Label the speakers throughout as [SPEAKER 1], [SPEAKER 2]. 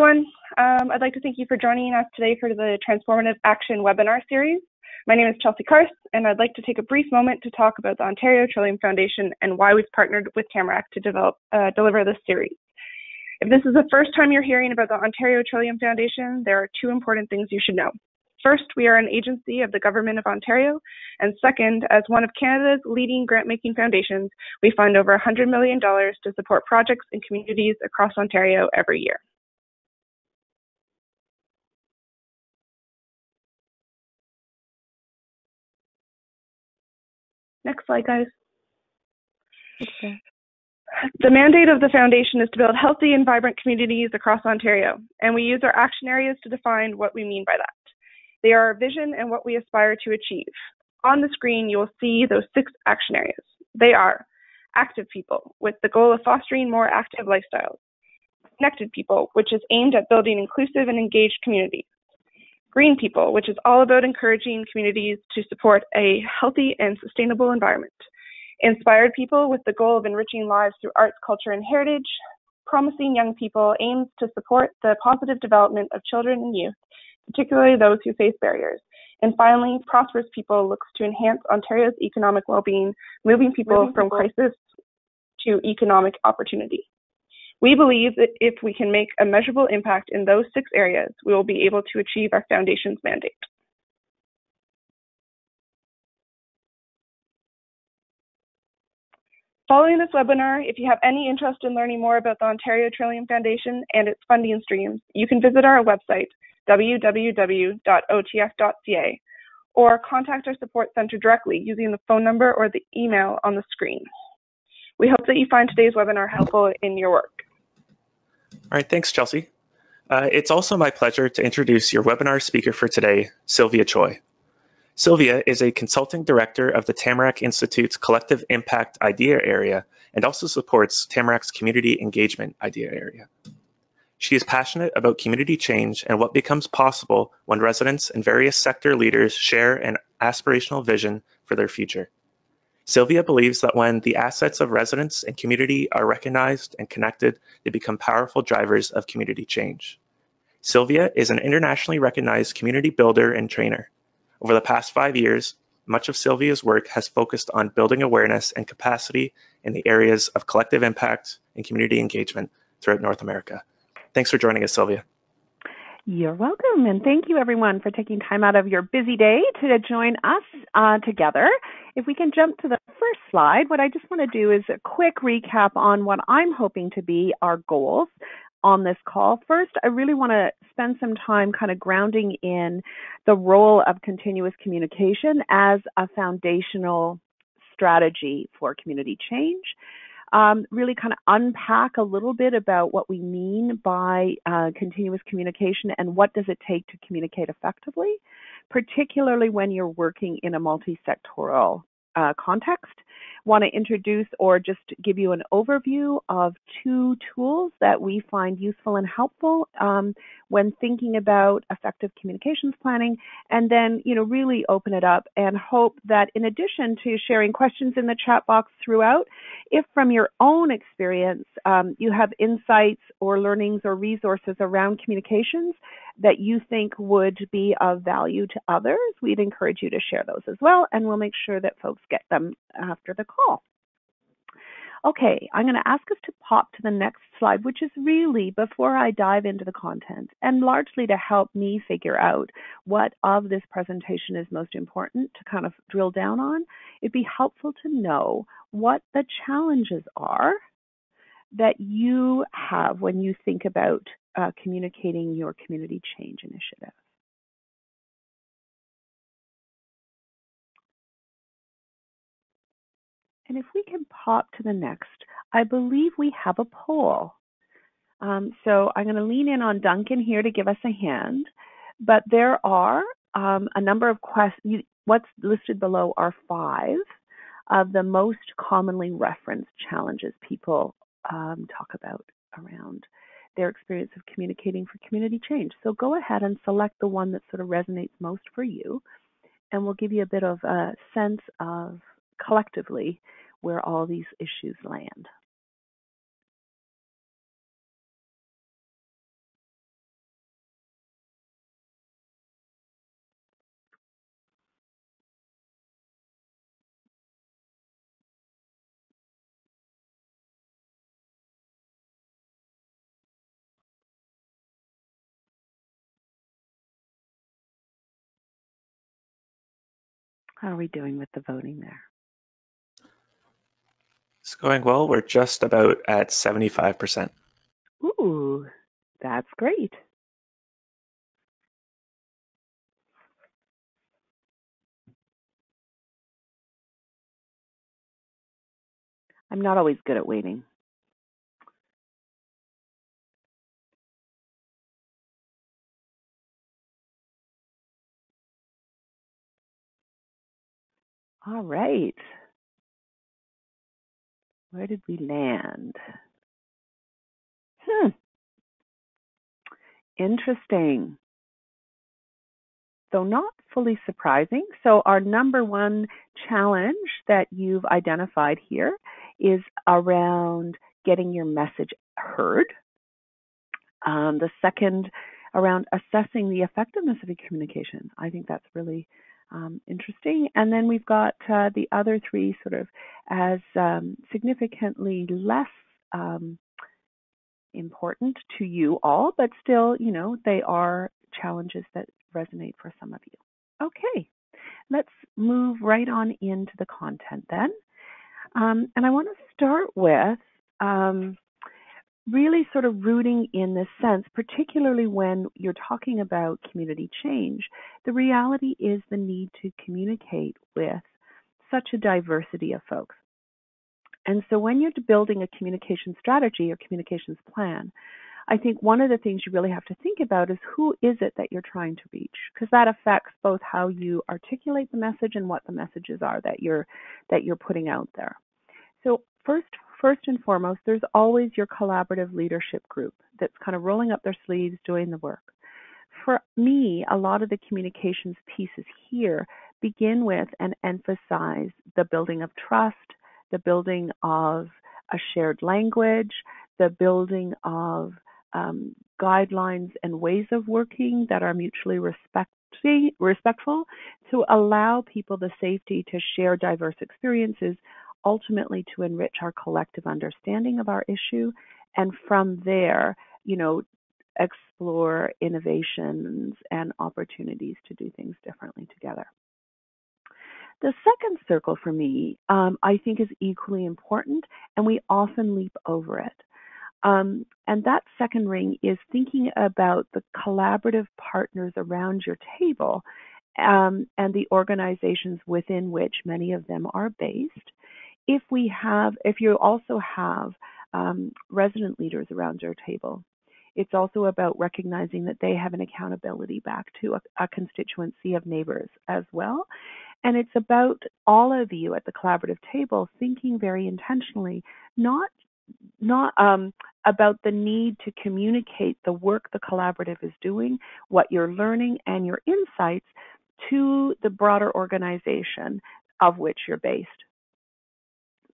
[SPEAKER 1] everyone. I'd like to thank you for joining us today for the Transformative Action webinar series. My name is Chelsea Karst, and I'd like to take a brief moment to talk about the Ontario Trillium Foundation and why we've partnered with Tamarack to deliver this series. If this is the first time you're hearing about the Ontario Trillium Foundation, there are two important things you should know. First, we are an agency of the Government of Ontario, and second, as one of Canada's leading grant-making foundations, we fund over $100 million to support projects in communities across Ontario every year. Next slide, guys. Okay. The mandate of the foundation is to build healthy and vibrant communities across Ontario, and we use our action areas to define what we mean by that. They are our vision and what we aspire to achieve. On the screen, you will see those 6 action areas. They are active people, with the goal of fostering more active lifestyles. Connected people, which is aimed at building inclusive and engaged communities. Green people, which is all about encouraging communities to support a healthy and sustainable environment. Inspired people, with the goal of enriching lives through arts, culture, and heritage. Promising young people, aims to support the positive development of children and youth, particularly those who face barriers. And finally, prosperous people looks to enhance Ontario's economic well-being, moving people from crisis to economic opportunity. We believe that if we can make a measurable impact in those 6 areas, we will be able to achieve our foundation's mandate. Following this webinar, if you have any interest in learning more about the Ontario Trillium Foundation and its funding streams, you can visit our website, www.otf.ca, or contact our support center directly using the phone number or the email on the screen. We hope that you find today's webinar helpful in your work.
[SPEAKER 2] All right, thanks, Chelsea. It's also my pleasure to introduce your webinar speaker for today, Sylvia Choi. Sylvia is a consulting director of the Tamarack Institute's Collective Impact Idea Area and also supports Tamarack's Community Engagement Idea Area. She is passionate about community change and what becomes possible when residents and various sector leaders share an aspirational vision for their future. Sylvia believes that when the assets of residents and community are recognized and connected, they become powerful drivers of community change. Sylvia is an internationally recognized community builder and trainer. Over the past 5 years, much of Sylvia's work has focused on building awareness and capacity in the areas of collective impact and community engagement throughout North America. Thanks for joining us, Sylvia.
[SPEAKER 3] You're welcome, and thank you everyone for taking time out of your busy day to join us together. If we can jump to the first slide, what I just want to do is a quick recap on what I'm hoping to be our goals on this call. First, I really want to spend some time kind of grounding in the role of continuous communication as a foundational strategy for community change. Really kind of unpack a little bit about what we mean by continuous communication and what does it take to communicate effectively, particularly when you're working in a multi-sectoral context. Want to introduce or just give you an overview of 2 tools that we find useful and helpful when thinking about effective communications planning, and then really open it up and hope that in addition to sharing questions in the chat box throughout, if from your own experience you have insights or learnings or resources around communications that you think would be of value to others, we'd encourage you to share those as well, and we'll make sure that folks get them after the call. Okay, I'm going to ask us to pop to the next slide, which is really before I dive into the content and largely to help me figure out what of this presentation is most important to kind of drill down on. It'd be helpful to know what the challenges are that you have when you think about communicating your community change initiative. And if we can pop to the next, I believe we have a poll. So I'm going to lean in on Duncan here to give us a hand, but there are a number of questions. What's listed below are 5 of the most commonly referenced challenges people talk about around their experience of communicating for community change. So go ahead and select the one that sort of resonates most for you, and we'll give you a bit of a sense of collectively where all these issues land. How are we doing with the voting there?
[SPEAKER 2] It's going well. We're just about at 75%.
[SPEAKER 3] Ooh, that's great. I'm not always good at waiting. All right. Where did we land? Interesting. So not fully surprising. So our number one challenge that you've identified here is around getting your message heard. The second, around assessing the effectiveness of your communication. I think that's really interesting. And then we've got the other three sort of as significantly less important to you all, but still, you know, they are challenges that resonate for some of you. Okay, let's move right on into the content then. And I want to start with really sort of rooting in this sense, particularly when you're talking about community change. The reality is the need to communicate with such a diversity of folks. And so when you're building a communication strategy or communications plan, I think one of the things you really have to think about is who is it that you're trying to reach, because that affects both how you articulate the message and what the messages are that you're putting out there. So first and foremost, there's always your collaborative leadership group that's kind of rolling up their sleeves, doing the work. For me, a lot of the communications pieces here begin with and emphasize the building of trust, the building of a shared language, the building of guidelines and ways of working that are mutually respectful to allow people the safety to share diverse experiences, ultimately to enrich our collective understanding of our issue, and from there, you know, explore innovations and opportunities to do things differently together. The second circle for me, I think, is equally important, and we often leap over it. And that second ring is thinking about the collaborative partners around your table and the organizations within which many of them are based. If you also have resident leaders around your table, it's also about recognizing that they have an accountability back to a constituency of neighbors as well. And it's about all of you at the collaborative table thinking very intentionally, not about the need to communicate the work the collaborative is doing, what you're learning, and your insights to the broader organization of which you're based.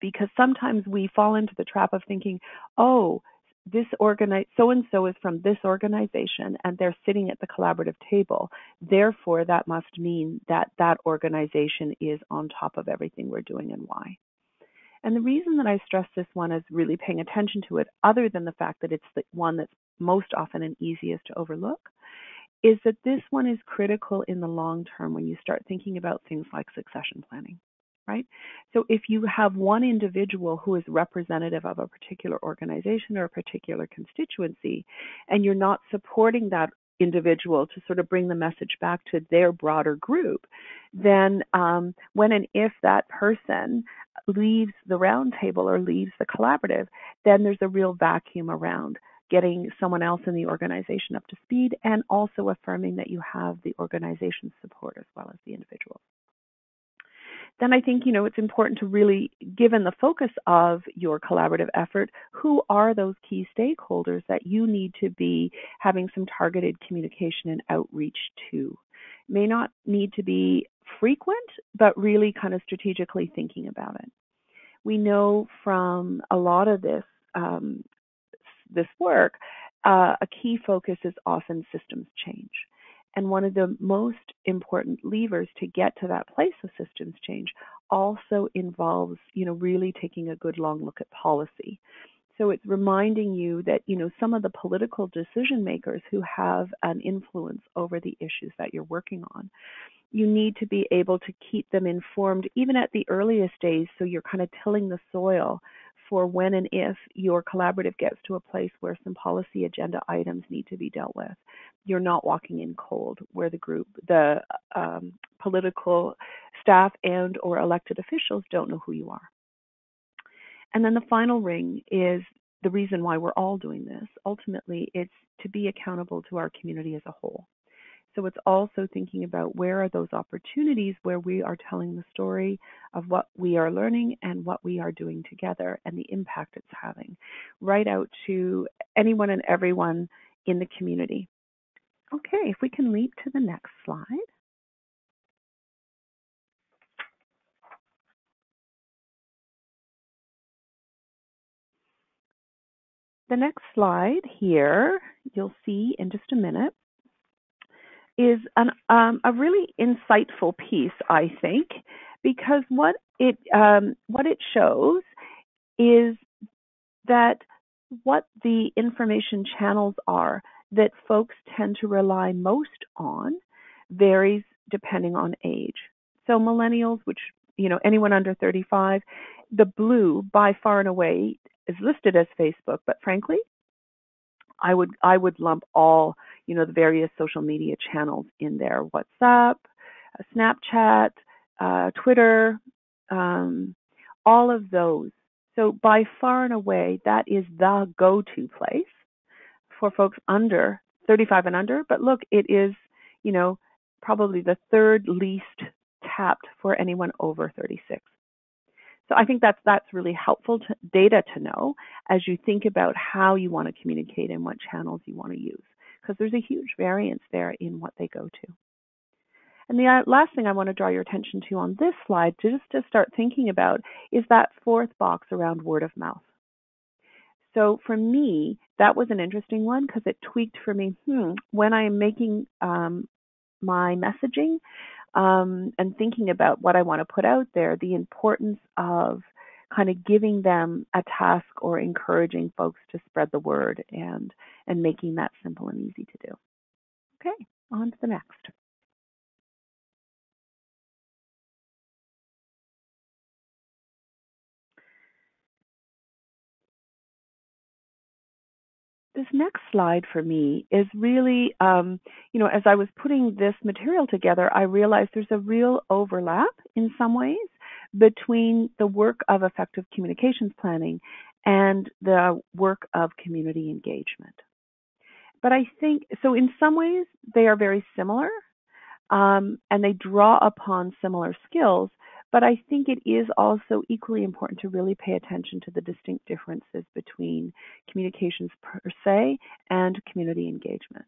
[SPEAKER 3] Because sometimes we fall into the trap of thinking, oh, so-and-so is from this organization and they're sitting at the collaborative table. Therefore, that must mean that that organization is on top of everything we're doing and why. And the reason that I stress this one as really paying attention to it, other than the fact that it's the one that's most often and easiest to overlook, is that this one is critical in the long term when you start thinking about things like succession planning. Right? So if you have one individual who is representative of a particular organization or a particular constituency, and you're not supporting that individual to sort of bring the message back to their broader group, then when and if that person leaves the roundtable or leaves the collaborative, then there's a real vacuum around getting someone else in the organization up to speed and also affirming that you have the organization's support as well as the individual. Then I think, it's important to really, given the focus of your collaborative effort, who are those key stakeholders that you need to be having some targeted communication and outreach to? It may not need to be frequent, but really kind of strategically thinking about it. We know from a lot of this work, a key focus is often systems change. And one of the most important levers to get to that place of systems change also involves, really taking a good long look at policy. So it's reminding you that, some of the political decision makers who have an influence over the issues that you're working on, you need to be able to keep them informed even at the earliest days, so you're kind of tilling the soil for when and if your collaborative gets to a place where some policy agenda items need to be dealt with. You're not walking in cold, where the political staff and or elected officials don't know who you are. And then the final ring is the reason why we're all doing this. Ultimately, it's to be accountable to our community as a whole. So it's also thinking about where are those opportunities where we are telling the story of what we are learning and what we are doing together and the impact it's having, right out to anyone and everyone in the community. Okay, if we can leap to the next slide. The next slide here, you'll see in just a minute, is a really insightful piece, I think, because what it shows is that what the information channels are that folks tend to rely most on varies depending on age. So millennials, which, anyone under 35, the blue by far and away is listed as Facebook, but frankly, I would lump all, the various social media channels in there: WhatsApp, Snapchat, Twitter, all of those. So by far and away, that is the go-to place for folks under 35 and under. But look, it is, probably the third least tapped for anyone over 36. So I think that's really helpful data to know as you think about how you want to communicate and what channels you want to use, because there's a huge variance there in what they go to. And the last thing I want to draw your attention to on this slide, just to start thinking about, is that fourth box around word of mouth. So for me, that was an interesting one because it tweaked for me, when I am making my messaging, and thinking about what I want to put out there, the importance of kind of giving them a task or encouraging folks to spread the word and making that simple and easy to do. Okay, on to the next. This next slide for me is really, as I was putting this material together, I realized there's a real overlap in some ways between the work of effective communications planning and the work of community engagement. But I think, so in some ways, they are very similar, and they draw upon similar skills. But I think it is also equally important to really pay attention to the distinct differences between communications per se and community engagement.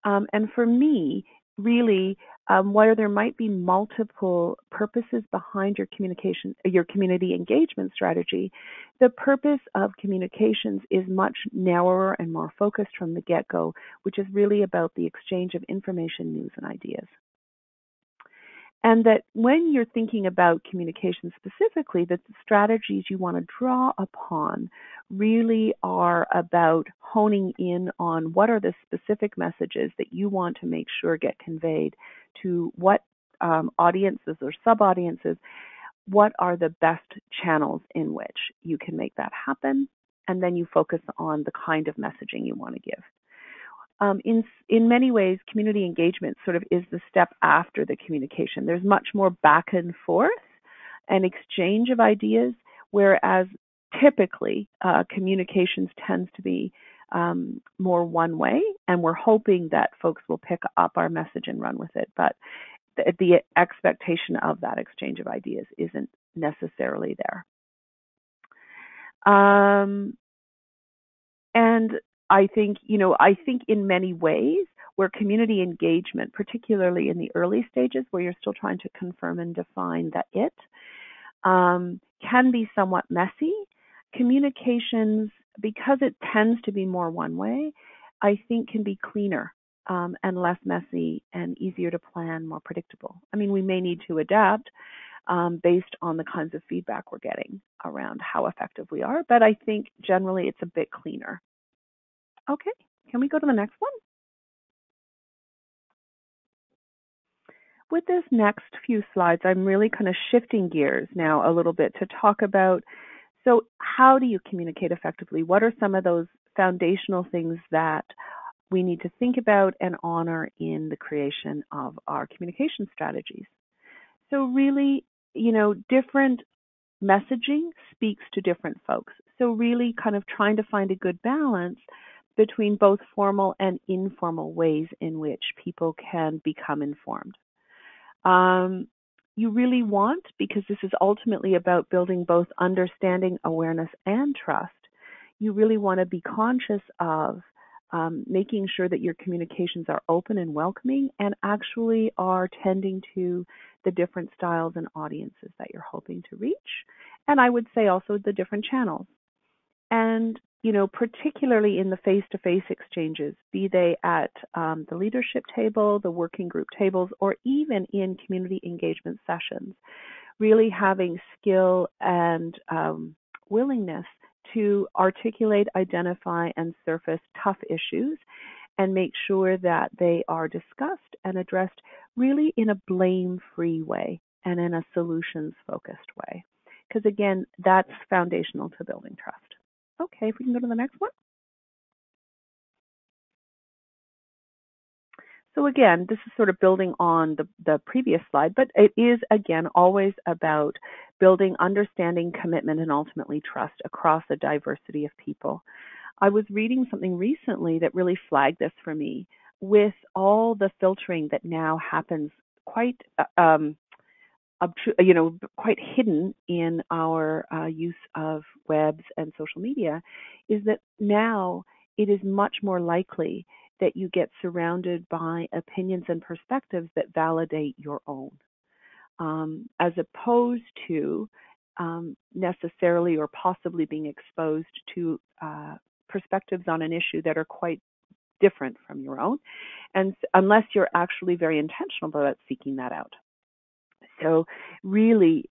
[SPEAKER 3] And for me, really, where there might be multiple purposes behind your community engagement strategy, the purpose of communications is much narrower and more focused from the get-go, which is really about the exchange of information, news, and ideas. And that when you're thinking about communication specifically, that the strategies you want to draw upon really are about honing in on what are the specific messages that you want to make sure get conveyed to what audiences or sub-audiences, what are the best channels in which you can make that happen, and then you focus on the kind of messaging you want to give. In many ways, community engagement sort of is the step after the communication. There's much more back and forth and exchange of ideas, whereas typically communications tends to be more one way, and we're hoping that folks will pick up our message and run with it. But the expectation of that exchange of ideas isn't necessarily there. And I think in many ways where community engagement, particularly in the early stages where you're still trying to confirm and define that can be somewhat messy. Communications, because it tends to be more one way, I think can be cleaner and less messy and easier to plan, more predictable. I mean, we may need to adapt, based on the kinds of feedback we're getting around how effective we are. But I think generally it's a bit cleaner. Okay, can we go to the next one? With this next few slides, I'm really kind of shifting gears now a little bit to talk about, so how do you communicate effectively? What are some of those foundational things that we need to think about and honor in the creation of our communication strategies? So really, different messaging speaks to different folks. So really kind of trying to find a good balance between both formal and informal ways in which people can become informed. You really want, because this is ultimately about building both understanding, awareness, and trust, you really want to be conscious of making sure that your communications are open and welcoming and actually are tending to the different styles and audiences that you're hoping to reach. And I would say also the different channels. And, particularly in the face-to-face exchanges, be they at the leadership table, the working group tables, or even in community engagement sessions, really having skill and willingness to articulate, identify, and surface tough issues and make sure that they are discussed and addressed really in a blame-free way and in a solutions-focused way. Because again, that's foundational to building trust. Okay, if we can go to the next one. So again, this is sort of building on the previous slide, but it is, again, always about building understanding, commitment, and ultimately trust across a diversity of people. I was reading something recently that really flagged this for me with all the filtering that now happens quite quite hidden in our use of webs and social media, is that now it is much more likely that you get surrounded by opinions and perspectives that validate your own, as opposed to necessarily or possibly being exposed to perspectives on an issue that are quite different from your own, and unless you're actually very intentional about seeking that out. So really,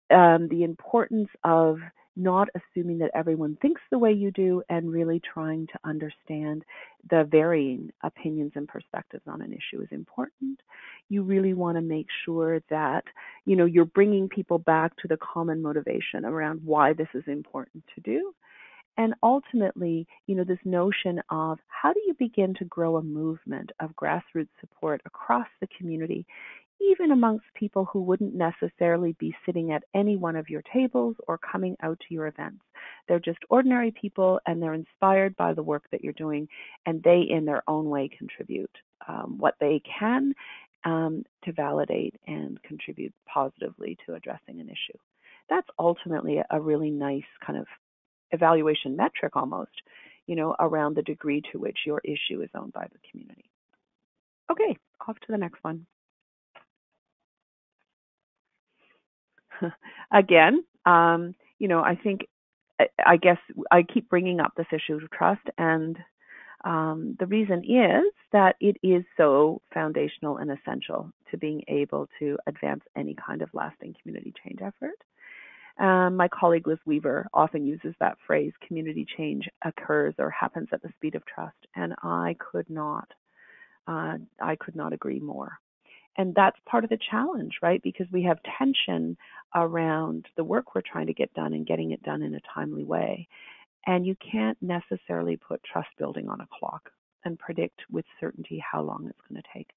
[SPEAKER 3] the importance of not assuming that everyone thinks the way you do and really trying to understand the varying opinions and perspectives on an issue is important. You really want to make sure that, you're bringing people back to the common motivation around why this is important to do. And ultimately, this notion of how do you begin to grow a movement of grassroots support across the community, even amongst people who wouldn't necessarily be sitting at any one of your tables or coming out to your events. They're just ordinary people and they're inspired by the work that you're doing, and they in their own way contribute what they can to validate and contribute positively to addressing an issue. That's ultimately a really nice kind of evaluation metric almost, around the degree to which your issue is owned by the community. Okay, off to the next one. Again, I think, I guess I keep bringing up this issue of trust, and the reason is that it is so foundational and essential to being able to advance any kind of lasting community change effort. My colleague Liz Weaver often uses that phrase, community change occurs or happens at the speed of trust, and I could not agree more. And that's part of the challenge, right? Because we have tension around the work we're trying to get done and getting it done in a timely way. And you can't necessarily put trust building on a clock and predict with certainty how long it's going to take.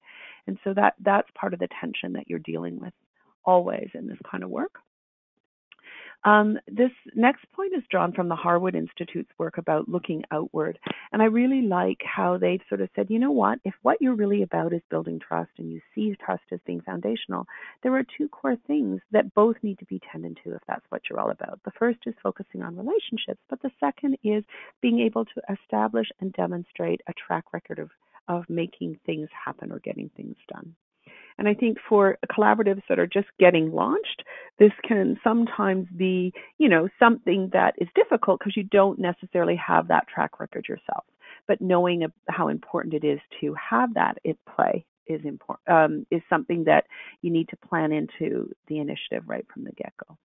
[SPEAKER 3] And so that's part of the tension that you're dealing with always in this kind of work. This next point is drawn from the Harwood Institute's work about looking outward. And I really like how they've sort of said, if what you're really about is building trust and you see trust as being foundational, there are two core things that both need to be tended to if that's what you're all about. The first is focusing on relationships, but the second is being able to establish and demonstrate a track record of making things happen or getting things done. And I think for collaboratives that are just getting launched, this can sometimes be, something that is difficult because you don't necessarily have that track record yourself. But knowing how important it is to have that at play is important, is something that you need to plan into the initiative right from the get-go.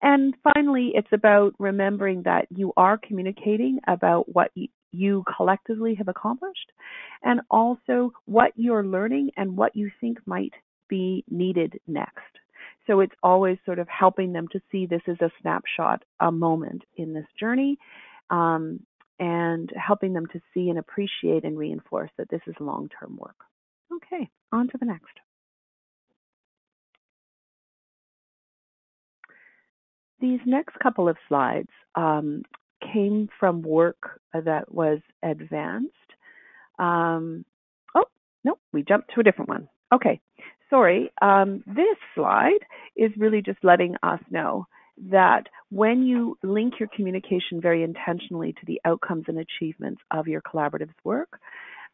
[SPEAKER 3] And finally, it's about remembering that you are communicating about what you collectively have accomplished, and also what you're learning and what you think might be needed next. So it's always sort of helping them to see this as a snapshot, a moment in this journey, and helping them to see and appreciate and reinforce that this is long-term work. Okay, on to the next. These next couple of slides came from work that was advanced. Oh, no, we jumped to a different one. Okay, sorry. This slide is really just letting us know that when you link your communication very intentionally to the outcomes and achievements of your collaborative's work,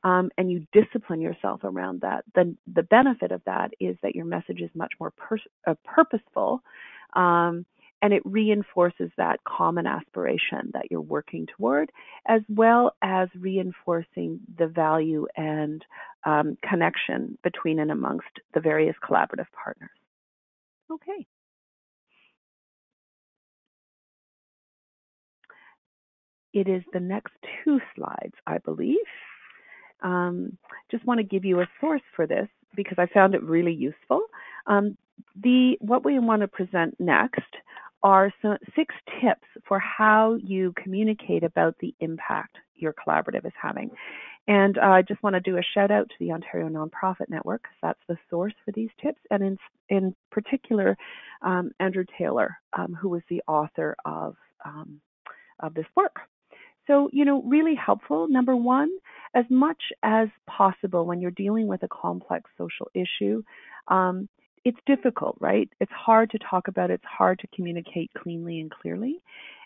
[SPEAKER 3] and you discipline yourself around that, then the benefit of that is that your message is much more purposeful, and it reinforces that common aspiration that you're working toward, as well as reinforcing the value and connection between and amongst the various collaborative partners. Okay. It is the next two slides, I believe. Just want to give you a source for this because I found it really useful. What we want to present next are 6 tips for how you communicate about the impact your collaborative is having. And I just want to do a shout out to the Ontario Nonprofit Network, because that's the source for these tips, and in particular, Andrew Taylor, who was the author of this work. So, really helpful. Number one, as much as possible when you're dealing with a complex social issue, it's difficult, right? It's hard to talk about. It's hard to communicate cleanly and clearly.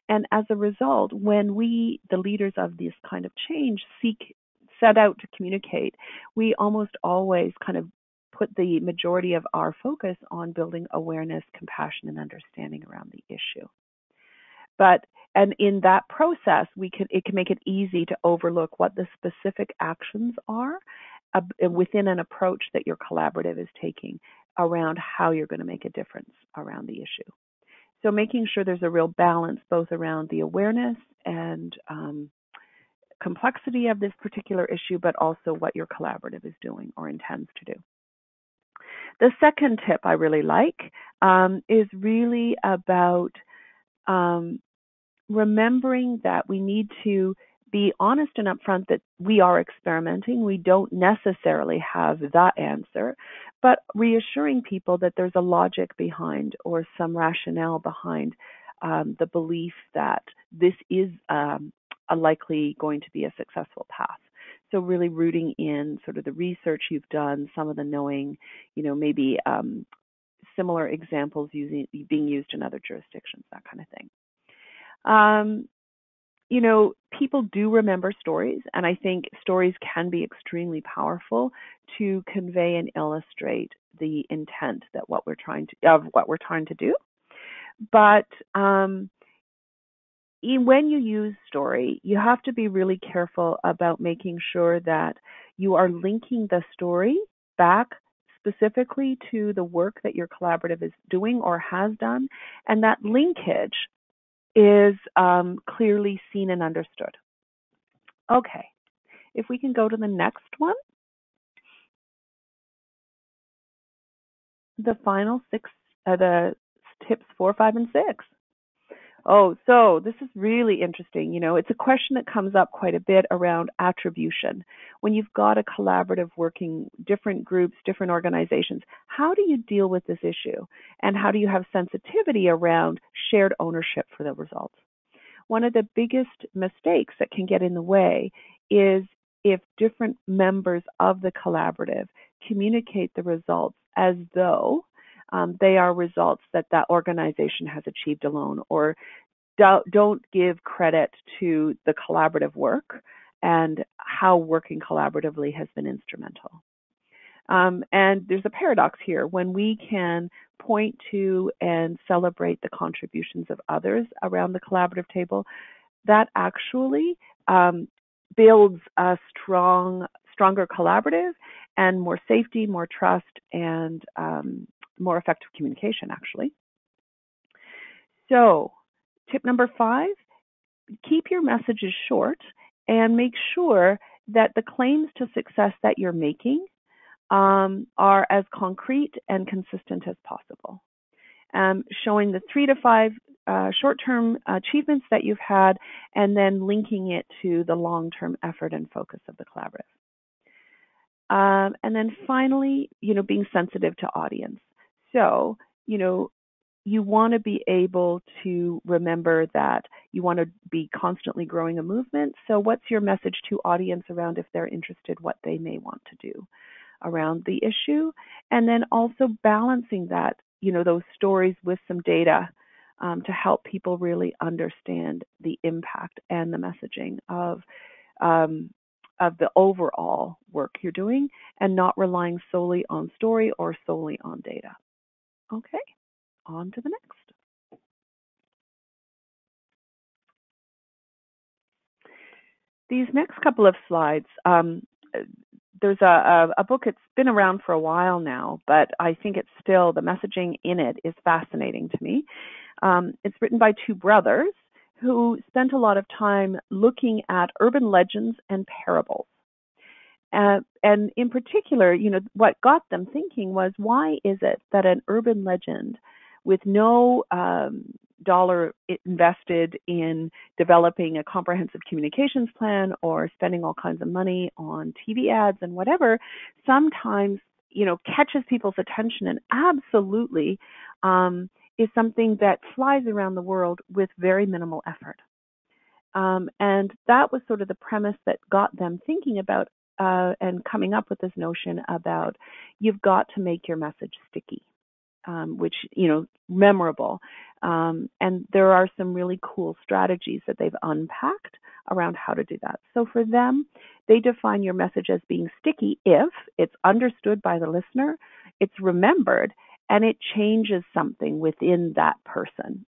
[SPEAKER 3] And as a result, when we, the leaders of this kind of change, set out to communicate, we almost always kind of put the majority of our focus on building awareness, compassion, and understanding around the issue. And in that process, it can make it easy to overlook what the specific actions are within an approach that your collaborative is taking around how you're going to make a difference around the issue. So making sure there's a real balance both around the awareness and complexity of this particular issue, but also what your collaborative is doing or intends to do. The second tip I really like is really about remembering that we need to be honest and upfront that we are experimenting. We don't necessarily have that answer, but reassuring people that there's a logic behind or some rationale behind the belief that this is likely going to be a successful path. So really rooting in sort of the research you've done, some of the knowing, maybe similar examples being used in other jurisdictions, that kind of thing. People do remember stories, and I think stories can be extremely powerful to convey and illustrate the intent that what we're trying to do. But when you use story, you have to be really careful about making sure that you are linking the story back specifically to the work that your collaborative is doing or has done, and that linkage is clearly seen and understood. Okay, if we can go to the next one. The final 6, the tips 4, 5, and 6. Oh, so this is really interesting. It's a question that comes up quite a bit around attribution. When you've got a collaborative working, different groups, different organizations, how do you deal with this issue? And how do you have sensitivity around shared ownership for the results? One of the biggest mistakes that can get in the way is if different members of the collaborative communicate the results as though they are results that organization has achieved alone, or don't give credit to the collaborative work and how working collaboratively has been instrumental. And there's a paradox here. When we can point to and celebrate the contributions of others around the collaborative table, that actually builds a strong stronger collaborative, and more safety, more trust, and more effective communication, actually. So, tip number 5, keep your messages short and make sure that the claims to success that you're making are as concrete and consistent as possible. Showing the 3 to 5 short-term achievements that you've had, and then linking it to the long-term effort and focus of the collaborative. And then finally, being sensitive to audience. So, you want to be able to remember that you want to be constantly growing a movement. So what's your message to audience around, if they're interested, what they may want to do around the issue? And then also balancing that, those stories with some data to help people really understand the impact and the messaging of the overall work you're doing, and not relying solely on story or solely on data. Okay, on to the next. These next couple of slides, there's a book, it's been around for a while now, but I think it's still, the messaging in it is fascinating to me. It's written by 2 brothers who spent a lot of time looking at urban legends and parables. And in particular, what got them thinking was, why is it that an urban legend with no dollar invested in developing a comprehensive communications plan or spending all kinds of money on TV ads and whatever, sometimes, catches people's attention and absolutely is something that flies around the world with very minimal effort. And that was sort of the premise that got them thinking about and coming up with this notion about, you've got to make your message sticky, which, memorable. And there are some really cool strategies that they've unpacked around how to do that. So for them, they define your message as being sticky if it's understood by the listener, it's remembered, and it changes something within that person,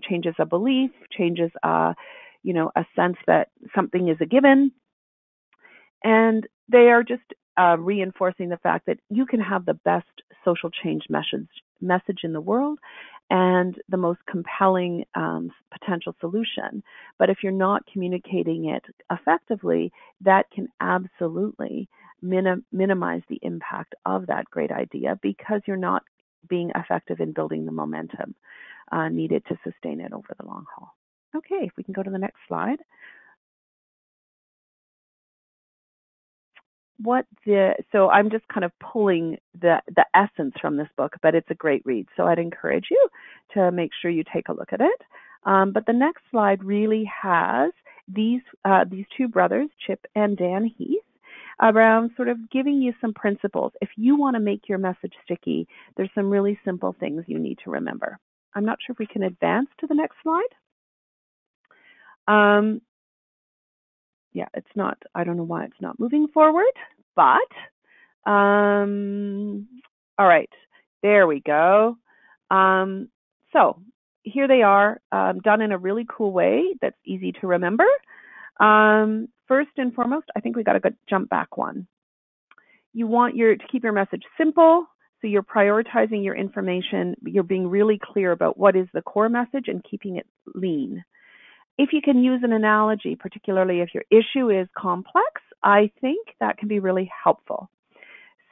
[SPEAKER 3] changes a belief, changes a sense that something is a given. And they are just reinforcing the fact that you can have the best social change message in the world and the most compelling potential solution. But if you're not communicating it effectively, that can absolutely minimize the impact of that great idea, because you're not being effective in building the momentum needed to sustain it over the long haul. Okay, if we can go to the next slide. So I'm just kind of pulling the essence from this book, but it's a great read. So I'd encourage you to make sure you take a look at it. But the next slide really has these 2 brothers, Chip and Dan Heath, around sort of giving you some principles. If you want to make your message sticky, there's some really simple things you need to remember. I'm not sure if we can advance to the next slide. Yeah, it's not, I don't know why it's not moving forward, but, all right, there we go. So here they are, done in a really cool way that's easy to remember. First and foremost, I think we got to jump back one. You want to keep your message simple, so you're prioritizing your information, you're being really clear about what is the core message and keeping it lean. If you can use an analogy, particularly if your issue is complex, I think that can be really helpful.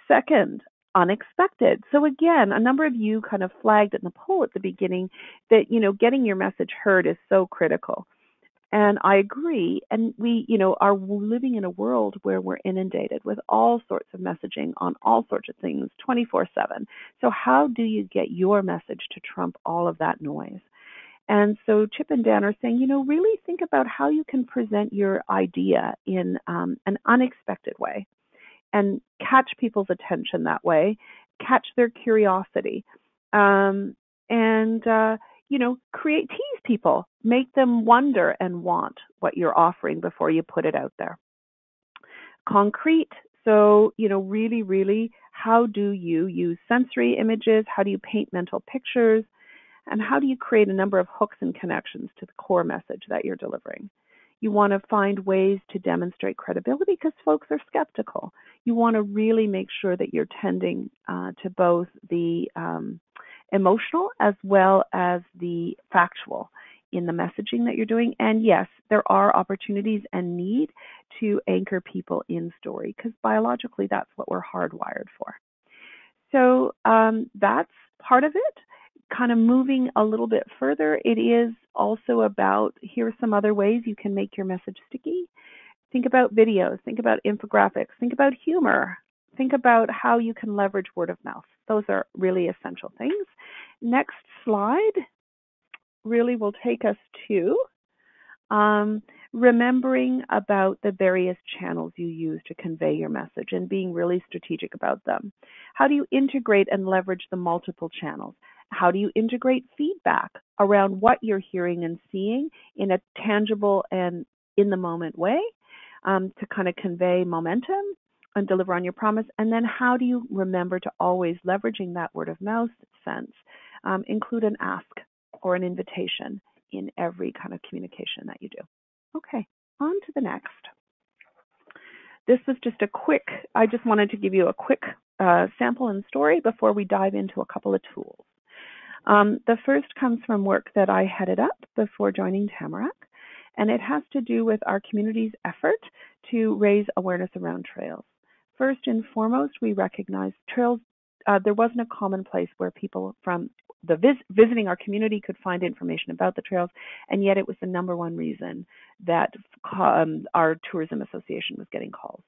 [SPEAKER 3] Second, unexpected. So again, a number of you kind of flagged in the poll at the beginning that, getting your message heard is so critical. And I agree. And we, are living in a world where we're inundated with all sorts of messaging on all sorts of things 24/7. So how do you get your message to trump all of that noise? And so Chip and Dan are saying, really think about how you can present your idea in an unexpected way and catch people's attention that way, catch their curiosity, tease people, make them wonder and want what you're offering before you put it out there. Concrete. So, really, really, how do you use sensory images? How do you paint mental pictures? And how do you create a number of hooks and connections to the core message that you're delivering? You want to find ways to demonstrate credibility because folks are skeptical. You want to really make sure that you're tending to both the emotional as well as the factual in the messaging that you're doing. And yes, there are opportunities and need to anchor people in story because biologically that's what we're hardwired for. So that's part of it. Kind of moving a little bit further, it is also about, here are some other ways you can make your message sticky. Think about videos, think about infographics, think about humor, think about how you can leverage word of mouth. Those are really essential things. Next slide really will take us to remembering about the various channels you use to convey your message and being really strategic about them. How do you integrate and leverage the multiple channels? How do you integrate feedback around what you're hearing and seeing in a tangible and in the moment way to kind of convey momentum and deliver on your promise? And then how do you remember to always leveraging that word of mouth sense, include an ask or an invitation in every kind of communication that you do. Okay, on to the next. This was just a quick, I just wanted to give you a quick sample and story before we dive into a couple of tools. The first comes from work that I headed up before joining Tamarack, and it has to do with our community's effort to raise awareness around trails. First and foremost, we recognize trails, there wasn't a common place where people from visiting our community could find information about the trails, and yet it was the #1 reason that our tourism association was getting calls.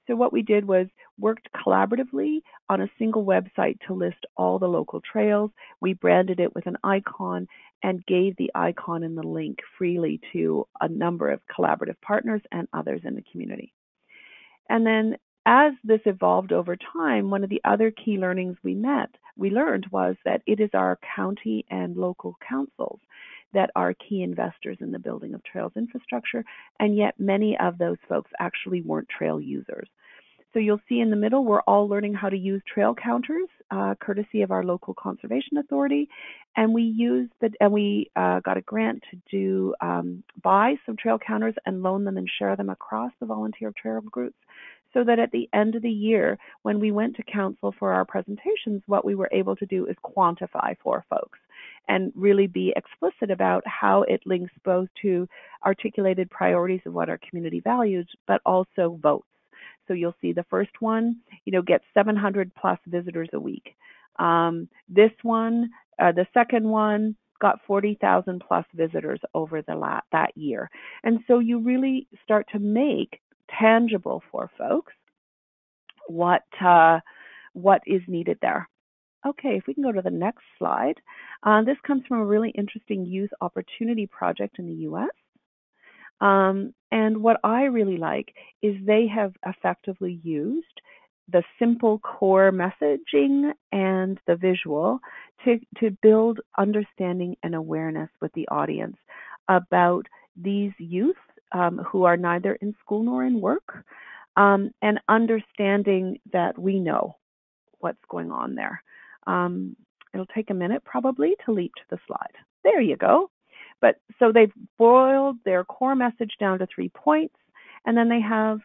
[SPEAKER 3] So what we did was worked collaboratively on a single website to list all the local trails. We branded it with an icon and gave the icon and the link freely to a number of collaborative partners and others in the community. And then as this evolved over time, one of the other key learnings we learned was that it is our county and local councils that are key investors in the building of trails infrastructure, and yet many of those folks actually weren't trail users. So you'll see in the middle, we're all learning how to use trail counters, courtesy of our local conservation authority, and we got a grant to do buy some trail counters and loan them and share them across the volunteer trail groups, so that at the end of the year, when we went to council for our presentations, what we were able to do is quantify for folks and really be explicit about how it links both to articulated priorities of what our community values, but also votes. So you'll see the first one, gets 700 plus visitors a week. This one, the second one, got 40,000 plus visitors over that year. And so you really start to make tangible for folks what is needed there. Okay, if we can go to the next slide. This comes from a really interesting youth opportunity project in the U.S. And what I really like is they have effectively used the simple core messaging and the visual to build understanding and awareness with the audience about these youth who are neither in school nor in work, and understanding that we know what's going on there. It'll take a minute probably to leap to the slide. There you go. But so they've boiled their core message down to 3 points, and then they have,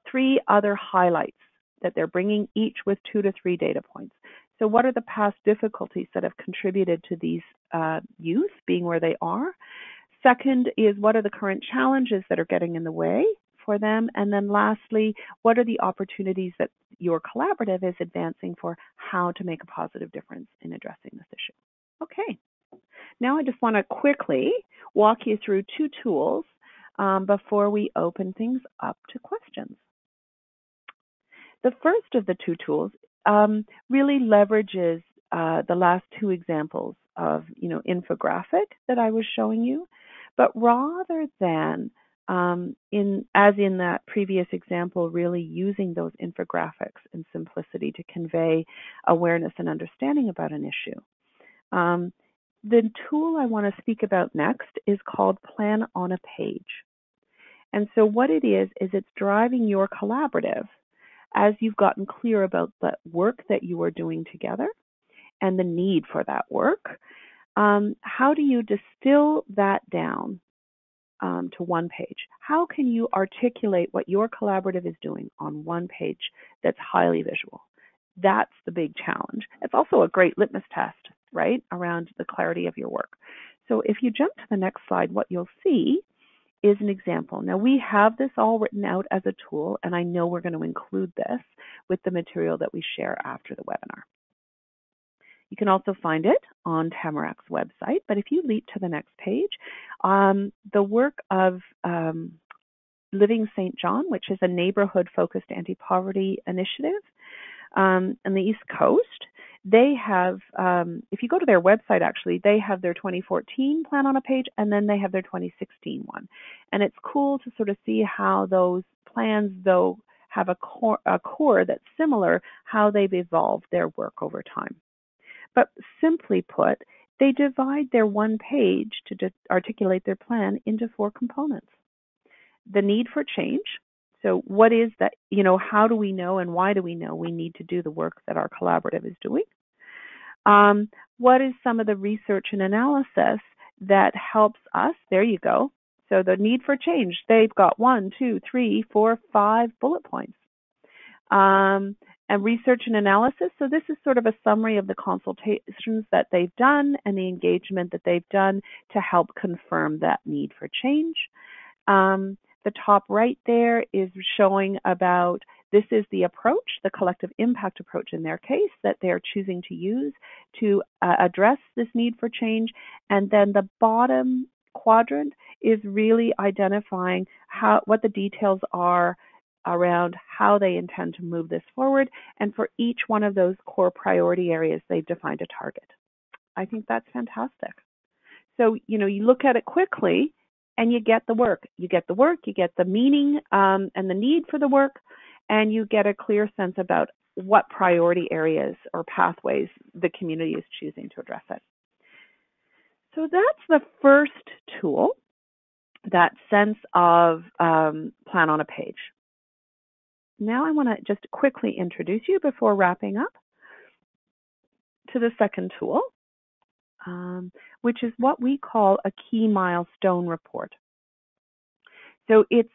[SPEAKER 3] 3 other highlights that they're bringing, each with 2 to 3 data points. So what are the past difficulties that have contributed to these youth being where they are? Second is, what are the current challenges that are getting in the way for them? And then lastly, what are the opportunities that your collaborative is advancing for how to make a positive difference in addressing this issue? Okay. Now I just want to quickly walk you through 2 tools before we open things up to questions. The first of the 2 tools really leverages the last 2 examples of infographic that I was showing you, but rather than in that previous example, really using those infographics and simplicity to convey awareness and understanding about an issue. The tool I want to speak about next is called Plan on a Page. And so what it is it's driving your collaborative as you've gotten clear about the work that you are doing together and the need for that work. How do you distill that down to one page? How can you articulate what your collaborative is doing on one page that's highly visual? That's the big challenge. It's also a great litmus test, right, around the clarity of your work. So if you jump to the next slide, what you'll see is an example. Now, we have this all written out as a tool, and I know we're going to include this with the material that we share after the webinar. You can also find it on Tamarack's website, but if you leap to the next page, the work of Living St. John, which is a neighborhood-focused anti-poverty initiative on the East Coast, they have, if you go to their website, actually, they have their 2014 plan on a page, and then they have their 2016 one. And it's cool to sort of see how those plans, though, have a core that's similar, how they've evolved their work over time. But simply put, they divide their one page to articulate their plan into 4 components. The need for change. So what is that, how do we know and why do we know we need to do the work that our collaborative is doing? What is some of the research and analysis that helps us? There you go. So the need for change, they've got 1, 2, 3, 4, 5 bullet points. And research and analysis, so this is sort of a summary of the consultations that they've done and the engagement that they've done to help confirm that need for change. The top right there is showing about, this is the approach, the collective impact approach in their case, that they're choosing to use to address this need for change. And then the bottom quadrant is really identifying what the details are around how they intend to move this forward. And for each one of those core priority areas, they've defined a target. I think that's fantastic. So, you look at it quickly and you get the work. You get the work, you get the meaning and the need for the work, and you get a clear sense about what priority areas or pathways the community is choosing to address it. So that's the first tool, that sense of plan on a page. Now I want to just quickly introduce you before wrapping up to the second tool, which is what we call a Key Milestone Report. So it's,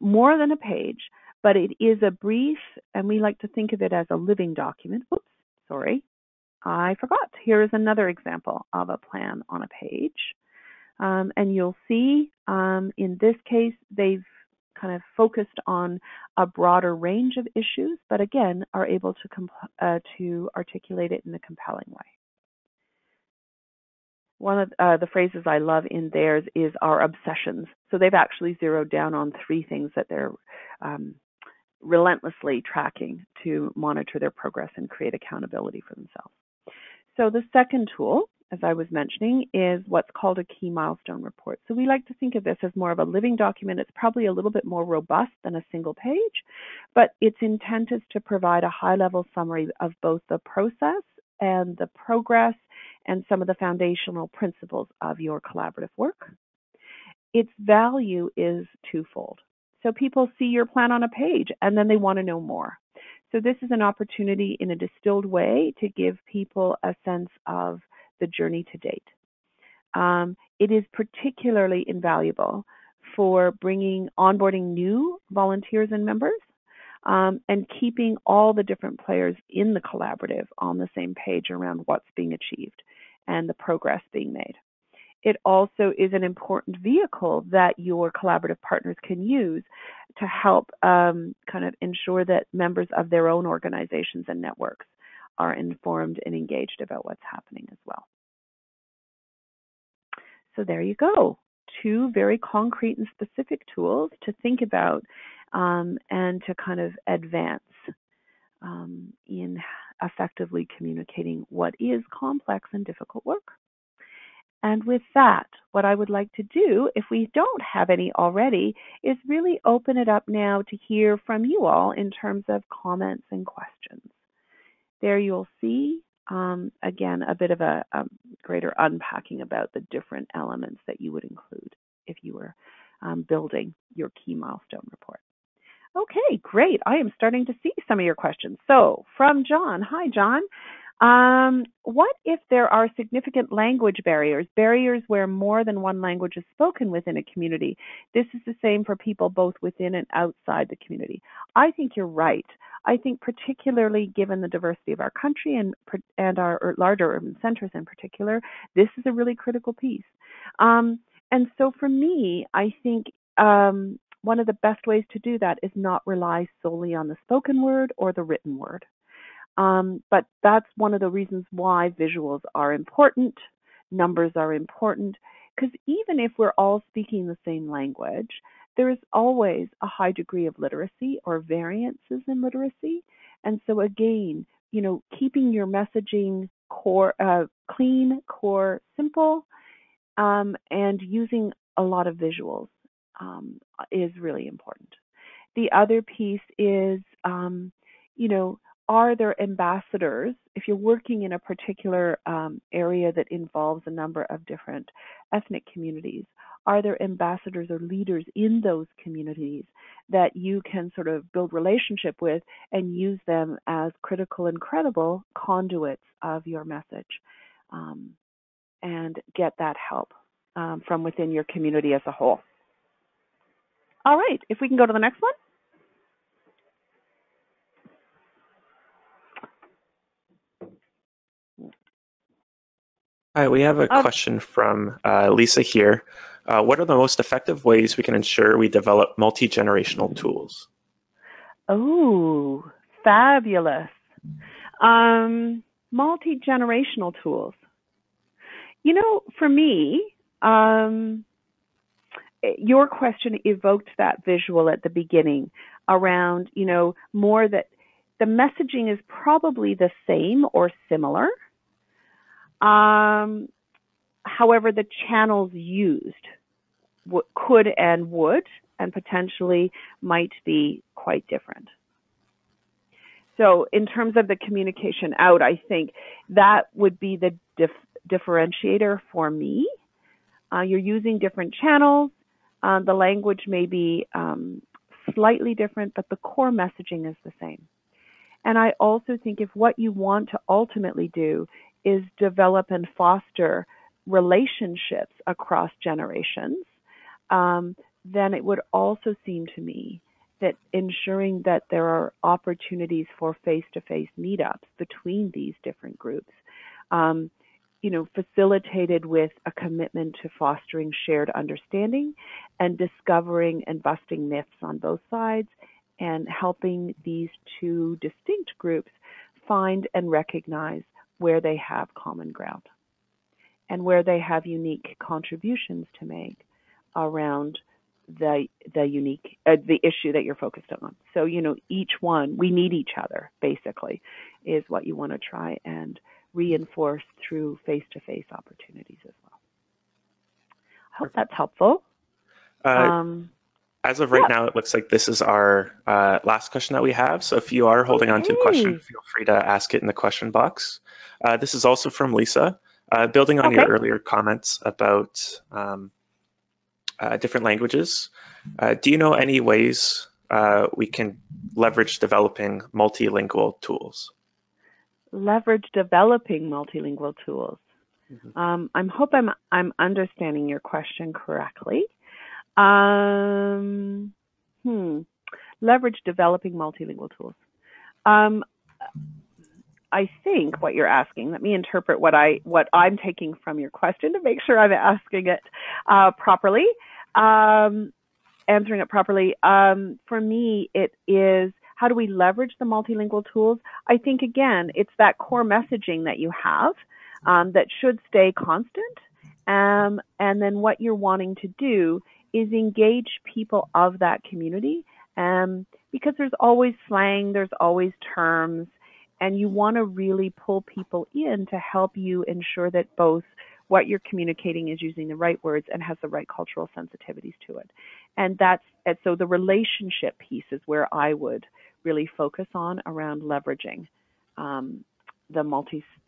[SPEAKER 3] more than a page, but it is a brief, and we like to think of it as a living document. Oops, sorry, I forgot. Here is another example of a plan on a page. And you'll see in this case, they've kind of focused on a broader range of issues, but again, are able to articulate it in a compelling way. One of the phrases I love in theirs is our obsessions. So they've actually zeroed down on 3 things that they're relentlessly tracking to monitor their progress and create accountability for themselves. So the second tool, as I was mentioning, is what's called a Key Milestone Report. So we like to think of this as more of a living document. It's probably a little bit more robust than a single page, but its intent is to provide a high-level summary of both the process and the progress and some of the foundational principles of your collaborative work. Its value is twofold. So people see your plan on a page and then they want to know more. So this is an opportunity in a distilled way to give people a sense of the journey to date. It is particularly invaluable for onboarding new volunteers and members and keeping all the different players in the collaborative on the same page around what's being achieved and the progress being made. It also is an important vehicle that your collaborative partners can use to help kind of ensure that members of their own organizations and networks are informed and engaged about what's happening as well. So there you go. 2 very concrete and specific tools to think about and to kind of advance in effectively communicating what is complex and difficult work. And with that, what I would like to do, if we don't have any already, is really open it up now to hear from you all in terms of comments and questions. There you'll see, again, a bit of a greater unpacking about the different elements that you would include if you were building your Key Milestone Report. Okay, great. I am starting to see some of your questions. So from John, hi John. What if there are significant language barriers, barriers where more than one language is spoken within a community? This is the same for people both within and outside the community. I think you're right. I think particularly given the diversity of our country and our larger urban centers in particular, this is a really critical piece. And so for me, I think one of the best ways to do that is not rely solely on the spoken word or the written word. But that's one of the reasons why visuals are important, numbers are important, because even if we're all speaking the same language, there is always a high degree of literacy or variances in literacy. And so again, keeping your messaging core, clean, core, simple, and using a lot of visuals is really important. The other piece is, are there ambassadors? If you're working in a particular area that involves a number of different ethnic communities, are there ambassadors or leaders in those communities that you can sort of build relationship with and use them as critical and credible conduits of your message, and get that help from within your community as a whole? All right, if we can go to the next one.
[SPEAKER 2] Hi, we have a question from Lisa here. What are the most effective ways we can ensure we develop multi-generational tools?
[SPEAKER 3] Oh, fabulous. Multi-generational tools. For me, your question evoked that visual at the beginning around, more that the messaging is probably the same or similar. However, the channels used could and would and potentially might be quite different. So in terms of the communication out, I think that would be the differentiator for me. You're using different channels. The language may be slightly different, but the core messaging is the same. And I also think if what you want to ultimately do is develop and foster relationships across generations, then it would also seem to me that ensuring that there are opportunities for face-to-face meetups between these different groups, facilitated with a commitment to fostering shared understanding and discovering and busting myths on both sides and helping these two distinct groups find and recognize where they have common ground and where they have unique contributions to make around the issue that you're focused on. So, each one, we need each other, basically, is what you want to try and reinforce through face-to-face opportunities as well. I hope that's helpful.
[SPEAKER 2] As of right now, it looks like this is our last question that we have. So if you are holding on to a question, feel free to ask it in the question box. This is also from Lisa. Building on your earlier comments about different languages, do you know any ways we can leverage developing multilingual tools?
[SPEAKER 3] Leverage developing multilingual tools. Mm-hmm. I hope I'm understanding your question correctly. Leverage developing multilingual tools. I think what you're asking, let me interpret what I'm taking from your question to make sure I'm asking it properly, answering it properly. For me, it is, how do we leverage the multilingual tools? I think, again, it's that core messaging that you have that should stay constant. And then what you're wanting to do is engage people of that community, because there's always slang, there's always terms, and you want to really pull people in to help you ensure that both what you're communicating is using the right words and has the right cultural sensitivities to it. And so the relationship piece is where I would really focus on around leveraging the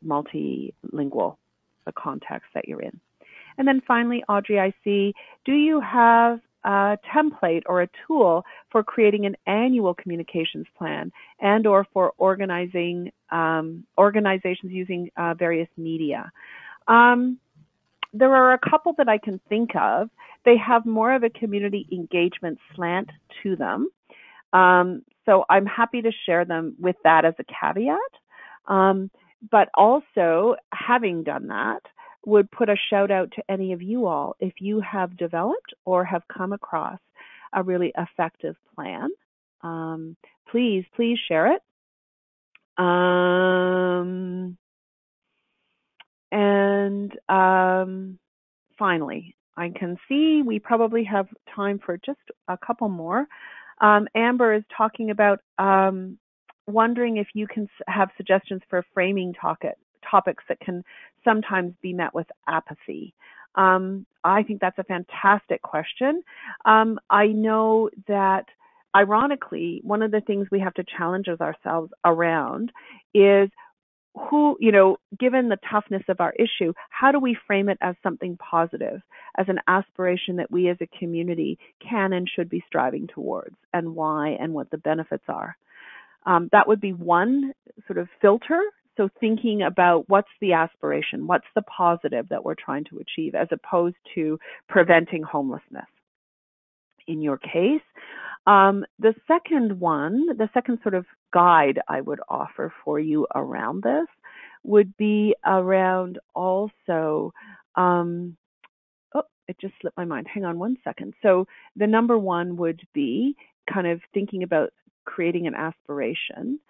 [SPEAKER 3] multilingual, the context that you're in. And then finally, Audrey, I see, do you have a template or a tool for creating an annual communications plan and or for organizing organizations using various media. There are a couple that I can think of. They have more of a community engagement slant to them. So I'm happy to share them with that as a caveat. But also, having done that, would put a shout out to any of you all if you have developed or have come across a really effective plan. Please share it. Finally, I can see we probably have time for just a couple more. Amber is talking about wondering if you can have suggestions for framing topics that can sometimes be met with apathy. I think that's a fantastic question. I know that, ironically, one of the things we have to challenge ourselves around is given the toughness of our issue, how do we frame it as something positive, as an aspiration that we as a community can and should be striving towards, and why, and what the benefits are? That would be one sort of filter. So thinking about what's the aspiration, what's the positive that we're trying to achieve, as opposed to preventing homelessness. In your case, the second sort of guide I would offer for you around this would be around also, it just slipped my mind. Hang on one second. So the number one would be kind of thinking about creating an aspiration.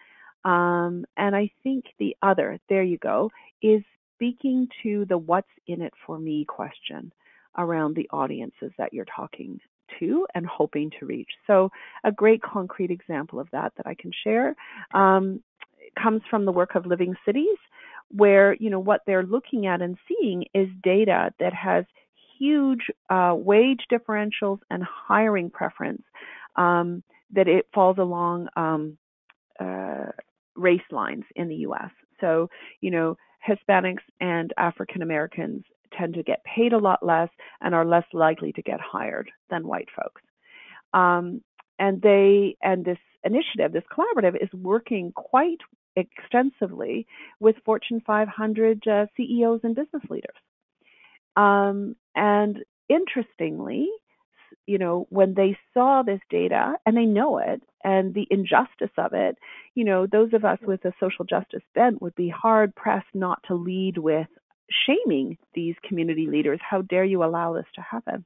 [SPEAKER 3] And I think the other, there you go, is speaking to the what's in it for me question around the audiences that you're talking to and hoping to reach. So a great concrete example of that I can share comes from the work of Living Cities, where what they're looking at and seeing is data that has huge wage differentials and hiring preference, that it falls along race lines in the U.S. So, Hispanics and African Americans tend to get paid a lot less and are less likely to get hired than white folks. And this initiative, this collaborative, is working quite extensively with Fortune 500 CEOs and business leaders. And interestingly, when they saw this data, and they know it, and the injustice of it, those of us with a social justice bent would be hard pressed not to lead with shaming these community leaders. How dare you allow this to happen?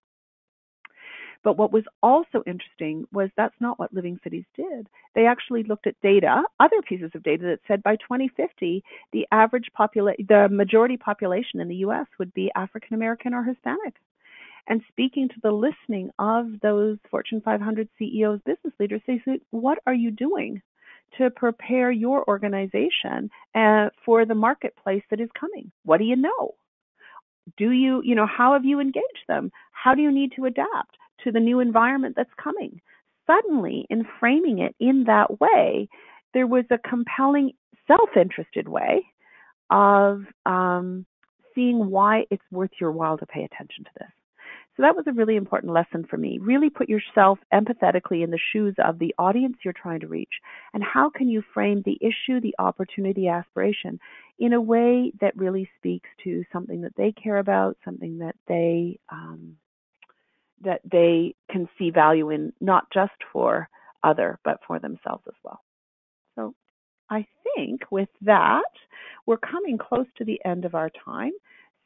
[SPEAKER 3] But what was also interesting was that's not what Living Cities did. They actually looked at data, other pieces of data that said by 2050, the majority population in the U.S. would be African American or Hispanic. And speaking to the listening of those Fortune 500 CEOs, business leaders, they said, what are you doing to prepare your organization for the marketplace that is coming? What do you know? How have you engaged them? How do you need to adapt to the new environment that's coming? Suddenly, in framing it in that way, there was a compelling self-interested way of seeing why it's worth your while to pay attention to this. So that was a really important lesson for me. Really put yourself empathetically in the shoes of the audience you're trying to reach. And how can you frame the issue, the opportunity, aspiration in a way that really speaks to something that they care about, something that they can see value in, not just for other, but for themselves as well. So I think with that, we're coming close to the end of our time.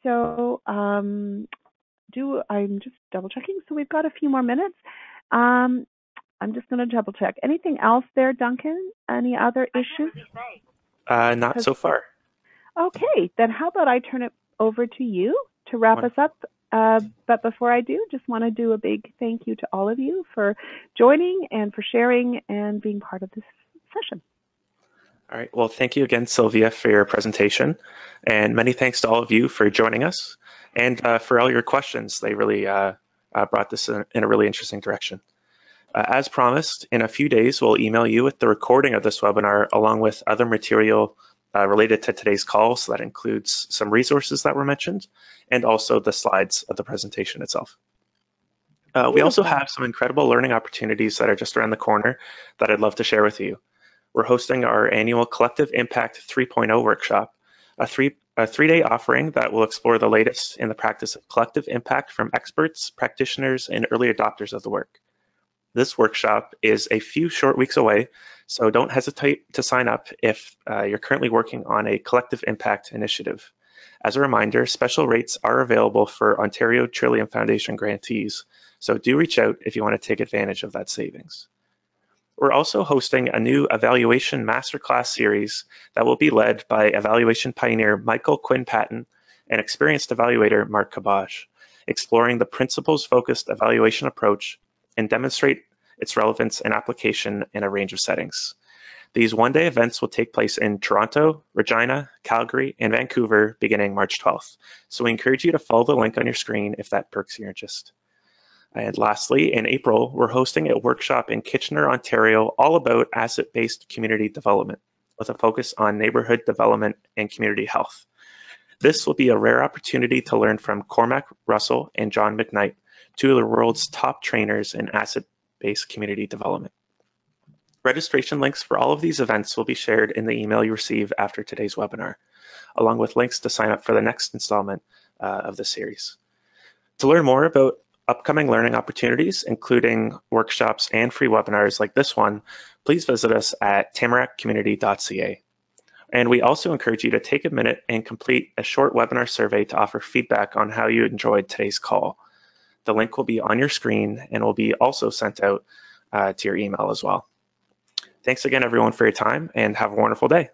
[SPEAKER 3] So I'm just double checking. So we've got a few more minutes. I'm just going to double check. Anything else there, Duncan? Any other issues?
[SPEAKER 2] Not so far.
[SPEAKER 3] Okay, then how about I turn it over to you to wrap us up. But before I do, just want to do a big thank you to all of you for joining and for sharing and being part of this session.
[SPEAKER 2] All right. Well, thank you again, Sylvia, for your presentation. And many thanks to all of you for joining us and for all your questions. They really brought this in a really interesting direction. As promised, in a few days, we'll email you with the recording of this webinar along with other material related to today's call. So that includes some resources that were mentioned and also the slides of the presentation itself. We also have some incredible learning opportunities that are just around the corner that I'd love to share with you. We're hosting our annual Collective Impact 3.0 workshop, a three-day offering that will explore the latest in the practice of collective impact from experts, practitioners, and early adopters of the work. This workshop is a few short weeks away, so don't hesitate to sign up if you're currently working on a collective impact initiative. As a reminder, special rates are available for Ontario Trillium Foundation grantees, so do reach out if you want to take advantage of that savings. We're also hosting a new evaluation masterclass series that will be led by evaluation pioneer Michael Quinn-Patton and experienced evaluator Mark Kabaj, exploring the principles-focused evaluation approach and demonstrate its relevance and application in a range of settings. These one-day events will take place in Toronto, Regina, Calgary, and Vancouver beginning March 12th. So we encourage you to follow the link on your screen if that perks your interest. And lastly, in April, we're hosting a workshop in Kitchener, Ontario, all about asset-based community development with a focus on neighborhood development and community health. This will be a rare opportunity to learn from Cormac Russell and John McKnight, two of the world's top trainers in asset-based community development. Registration links for all of these events will be shared in the email you receive after today's webinar, along with links to sign up for the next installment of the series. To learn more about upcoming learning opportunities, including workshops and free webinars like this one, please visit us at tamarackcommunity.ca. And we also encourage you to take a minute and complete a short webinar survey to offer feedback on how you enjoyed today's call. The link will be on your screen and will be also sent out to your email as well. Thanks again, everyone, for your time, and have a wonderful day.